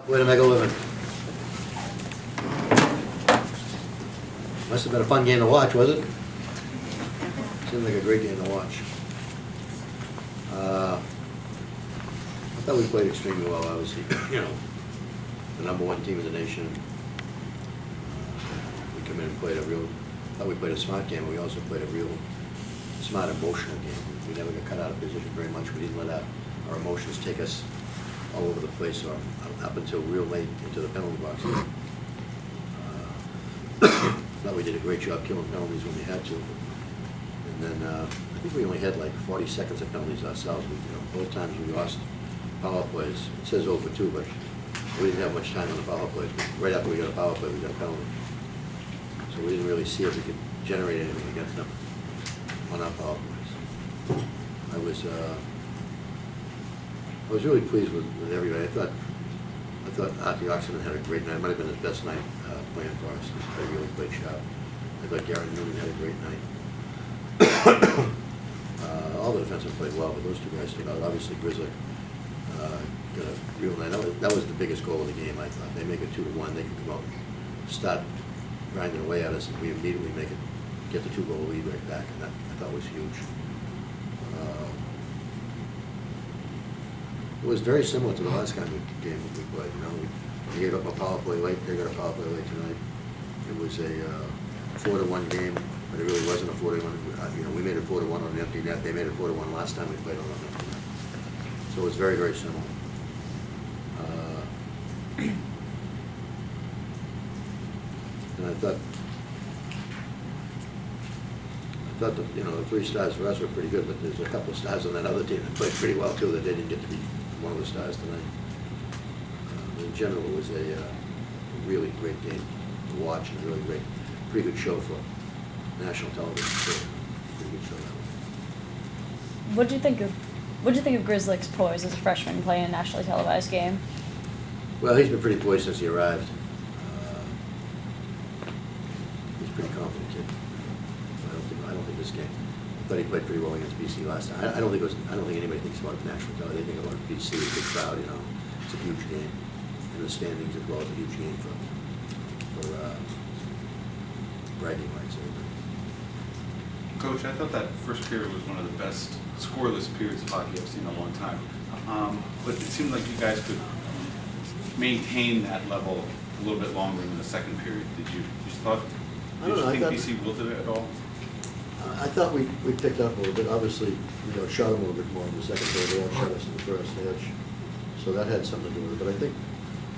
Way to make a living. Must have been a fun game to watch, was it? Seemed like a great game to watch. I thought we played extremely well, obviously. You know, the #1 team in the nation. We come in and played I thought we played a smart game, but we also played a real smart emotional game. We never got cut out of position very much. We didn't let our emotions take us all over the place or up until real late into the penalty box. Thought we did a great job killing penalties when we had to. And then I think we only had like 40 seconds of penalties ourselves. Both times we lost power plays. It says 0 for 2, but we didn't have much time on the power plays. Right after we got a power play, we got a penalty. So we didn't really see if we could generate anything against them on our power plays. I was really pleased with everybody. I thought Artie Oxenden had a great night. It might have been his best night playing for us. He really played sharp. I thought Garrett Noonan had a great night. All the defensemen played well, but those two guys stood out. Obviously, Grizzly got a real night. That was the biggest goal of the game, I thought. They make it 2-1. They can come out and start grinding away at us, and we immediately get the 2-goal lead right back, and that I thought was huge. It was very similar to the last game we played. We gave up a power play late. They got a power play late tonight. It was a 4-1 game, but it really wasn't a 4-1. We made it 4-1 on an empty net. They made it 4-1 last time we played on an empty net. So it was very, very similar. And I thought that, the 3 stars for us were pretty good, but there's a couple of stars on that other team that played pretty well too that they didn't get to be one of the stars tonight. In general, it was a really great game to watch and a really pretty good show for national television. So, pretty good show that way. What'd you think of Grzelcyk's poise as a freshman playing a nationally televised game? Well, he's been pretty poised since he arrived. He's a pretty confident kid. I don't think this game. I thought he played pretty well against BC last time. I don't think anybody thinks about national television. They think about BC, a big crowd. It's a huge game in the standings as well as a huge game for bragging rights. Coach, I thought that first period was one of the best scoreless periods of hockey I've seen in a long time. But it seemed like you guys could maintain that level a little bit longer in the second period. Did you think BC wilted it at all? I thought we picked up a little bit. Obviously, shot them a little bit more in the second period. They outshot us in the first. So that had something to do with it.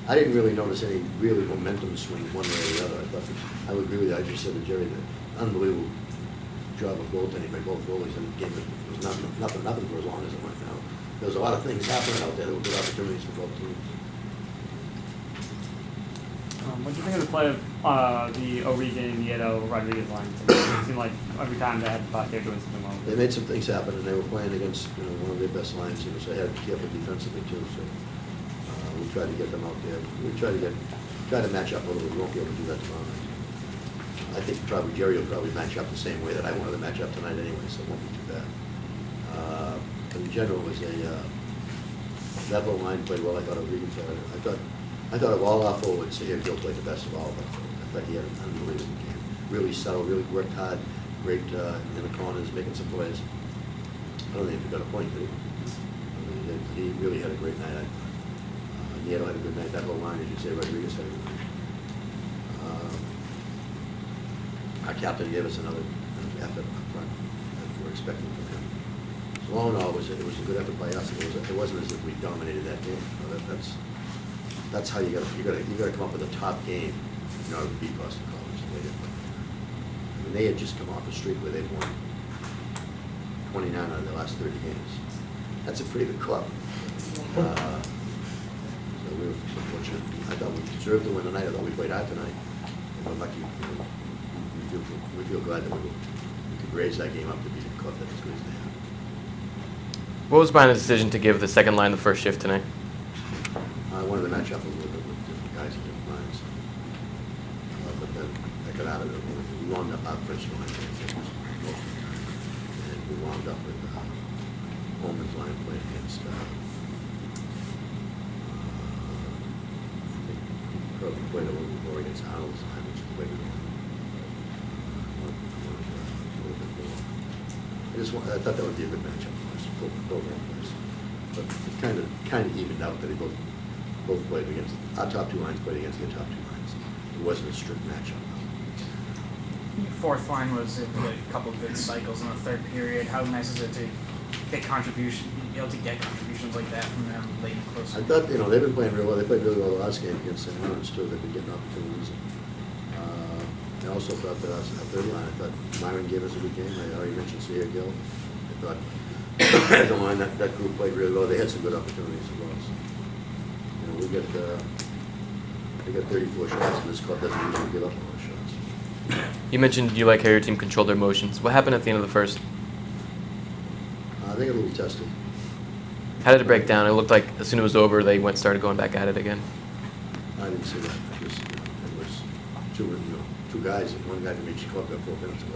But I didn't really notice any really momentum swing one way or the other. I would agree with you. I just said to Jerry that unbelievable job of goaltending by both goalies in the game. It was nothing for as long as it went. There was a lot of things happening out there that were good opportunities for both teams. What do you think of the play of the O'Regan and Nieto Rodriguez lines? It seemed like every time they had the puck, they were doing something well. They made some things happen, and they were playing against one of their best lines, so they had to be careful defensively too. So we tried to get them out there. We try to match up a little bit. We won't be able to do that tomorrow night. I think probably Jerry will probably match up the same way that I wanted to match up tonight anyway, so it won't be too bad. In general, it was that whole line played well. I thought O'Regan played. I thought of all our forwards, Gil played the best of all of them. I thought he had an unbelievable game. Really subtle, really worked hard, great in the corners, making some plays. I don't think he got a point, did he? He really had a great night. Nieto had a good night. That whole line, as you say, Rodriguez had a good night. Our captain gave us another effort up front that we were expecting from him. So all in all, it was a good effort by us. It wasn't as if we dominated that game. That's how you got to come up with a top game in order to beat Boston College. They had just come off a streak where they'd won 29 out of their last 30 games. That's a pretty good club. So we were fortunate. I thought we deserved to win tonight. I thought we played hard tonight. We're lucky. We feel glad that we could raise that game up to beat a club that as good as they have. What was behind the decision to give the second line the first shift tonight? I wanted to match up a little bit with different guys in different lines. But then I got out of it. We wound up our first line most of the time. And we wound up with Holman's line playing against probably played a little bit more against Arnold's line, which is way more. I thought that would be a good matchup for us, both players. But it kind of evened out that they both played against, our top two lines played against their top two lines. It wasn't a strict matchup. Your fourth line was a couple of good cycles in the third period. How nice is it to get be able to get contributions like that from them late and close? I thought, they've been playing real well. They played really well the last game against St. Lawrence too. They've been getting opportunities. I also thought that our third line, I thought Myron gave us a good game. I already mentioned Sierra Gill. I thought the line, that group played really well. They had some good opportunities as well. So, we got 34 shots, and this club doesn't usually give up a lot of shots. You mentioned you like how your team controlled their emotions. What happened at the end of the first? They got a little testy. How did it break down? It looked like as soon as it was over, they started going back at it again. I didn't see that. I just, it was two guys, and one guy from each club got 4 minutes. It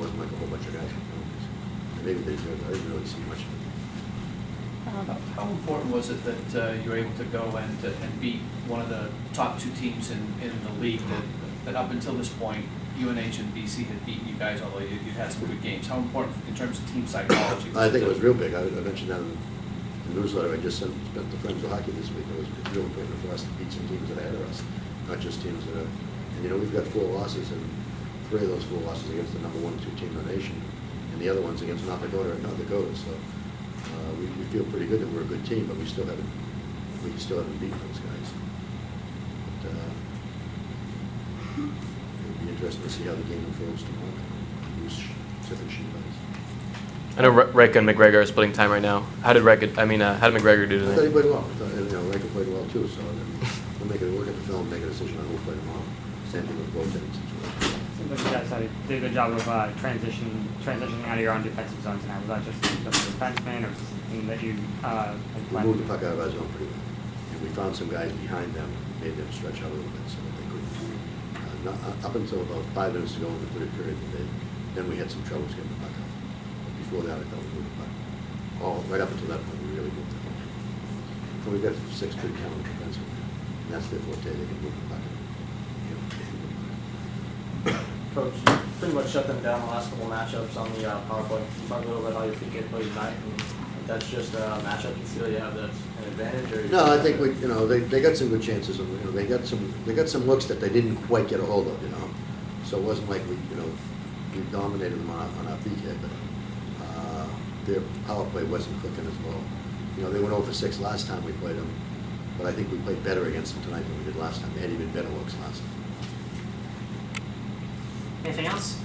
wasn't like a whole bunch of guys. And maybe they did. I didn't really see much of it. How important was it that you were able to go and beat one of the top two teams in the league that up until this point, UNH and BC had beaten you guys, although you had some good games. How important in terms of team psychology? I think it was real big. I mentioned that in the newsletter I just spent the Friends of Hockey this week. It was real important for us to beat some teams that are ahead of us, not just teams that are. And we've got 4 losses, and 3 of those 4 losses against the number 1 and 2 team in the nation, and the other one's against North Dakota and North Dakota. So we feel pretty good that we're a good team, but we still haven't beaten those guys. But, it'll be interesting to see how the game unfolds tomorrow. Who's different sheet guys. I know Reka and McGregor are splitting time right now. How did McGregor do I thought he today? played well. I thought, Riker played well too, so we'll look at the film, make a decision on who will play tomorrow. Same thing with goaltending situation. Seems like you guys did a good job of transitioning out of your own defensive zone tonight. Was that just the defenseman, or was it something that you had We planned? moved the puck out of our zone pretty well. And we found some guys behind them, made them stretch out a little bit so that they couldn't. Up until about 5 minutes to go in the third period, then we had some troubles getting the puck out. But before that, I thought we moved the puck. Right up until that point, we really moved the puck. So we've got 6 pretty talented defensemen. And that's their forte. They can move the puck. Coach, you pretty much shut them down the last couple matchups on the power play. Talk a little bit how you think it played tonight, and if that's just a matchup you feel you have an advantage, or? No, I think they got some good chances. They got some looks that they didn't quite get a hold of. So it wasn't like we dominated them on our PK, but their power play wasn't clicking as well. They went 0 for 6 last time we played them, but I think we played better against them tonight than we did last time. They had even better looks last time. Anything else?